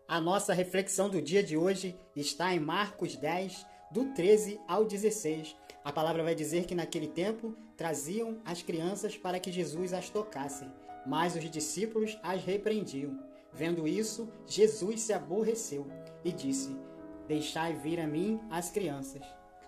A nossa reflexão do dia de hoje está em Marcos 10, do 13 ao 16. A palavra vai dizer que naquele tempo traziam as crianças para que Jesus as tocasse, mas os discípulos as repreendiam. Vendo isso, Jesus se aborreceu e disse: Deixai vir a mim as crianças.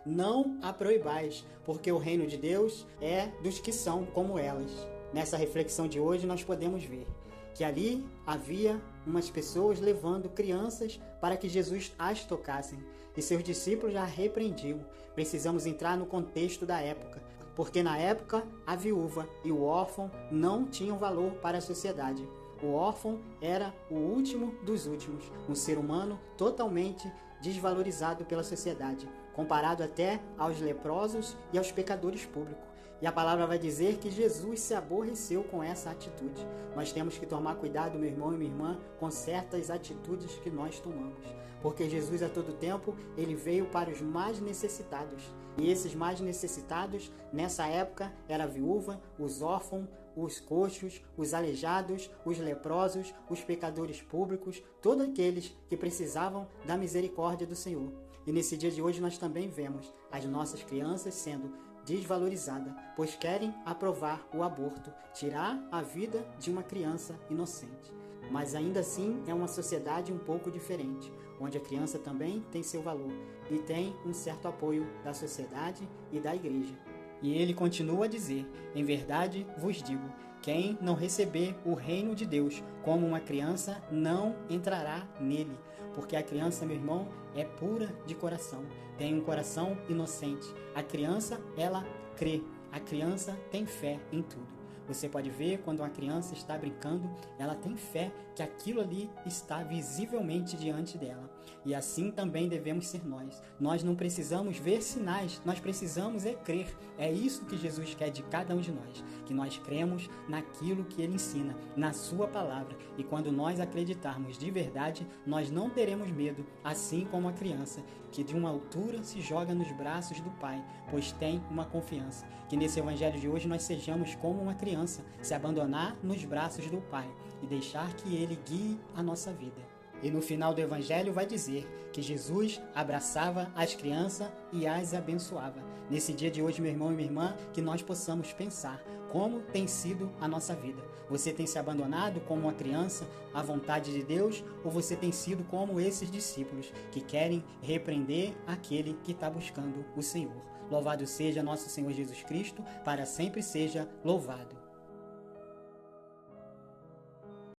Não a proibais, porque o reino de Deus é dos que são como elas. Nessa reflexão de hoje nós podemos ver que ali havia umas pessoas levando crianças para que Jesus as tocassem, e seus discípulos já repreendiam. Precisamos entrar no contexto da época, porque na época a viúva e o órfão não tinham valor para a sociedade. O órfão era o último dos últimos, um ser humano totalmente desvalorizado pela sociedade, comparado até aos leprosos e aos pecadores públicos. E a palavra vai dizer que Jesus se aborreceu com essa atitude. Nós temos que tomar cuidado, meu irmão e minha irmã, com certas atitudes que nós tomamos. Porque Jesus, a todo tempo, ele veio para os mais necessitados. E esses mais necessitados, nessa época, era a viúva, os órfãos, os coxos, os aleijados, os leprosos, os pecadores públicos, todos aqueles que precisavam da misericórdia do Senhor. E nesse dia de hoje nós também vemos as nossas crianças sendo desvalorizada, pois querem aprovar o aborto, tirar a vida de uma criança inocente. Mas ainda assim é uma sociedade um pouco diferente, onde a criança também tem seu valor e tem um certo apoio da sociedade e da igreja. E ele continua a dizer: em verdade vos digo, quem não receber o reino de Deus como uma criança não entrará nele. Porque a criança, meu irmão, é pura de coração, tem um coração inocente. A criança, ela crê, a criança tem fé em tudo. Você pode ver quando uma criança está brincando, ela tem fé que aquilo ali está visivelmente diante dela. E assim também devemos ser nós. Nós não precisamos ver sinais, nós precisamos crer. É isso que Jesus quer de cada um de nós, que nós cremos naquilo que Ele ensina, na Sua palavra. E quando nós acreditarmos de verdade, nós não teremos medo, assim como a criança, que de uma altura se joga nos braços do Pai, pois tem uma confiança. Que nesse evangelho de hoje nós sejamos como uma criança, se abandonar nos braços do Pai e deixar que Ele guie a nossa vida. E no final do evangelho vai dizer que Jesus abraçava as crianças e as abençoava. Nesse dia de hoje, meu irmão e minha irmã, que nós possamos pensar como tem sido a nossa vida. Você tem se abandonado como uma criança à vontade de Deus, ou você tem sido como esses discípulos que querem repreender aquele que está buscando o Senhor? Louvado seja nosso Senhor Jesus Cristo, para sempre seja louvado.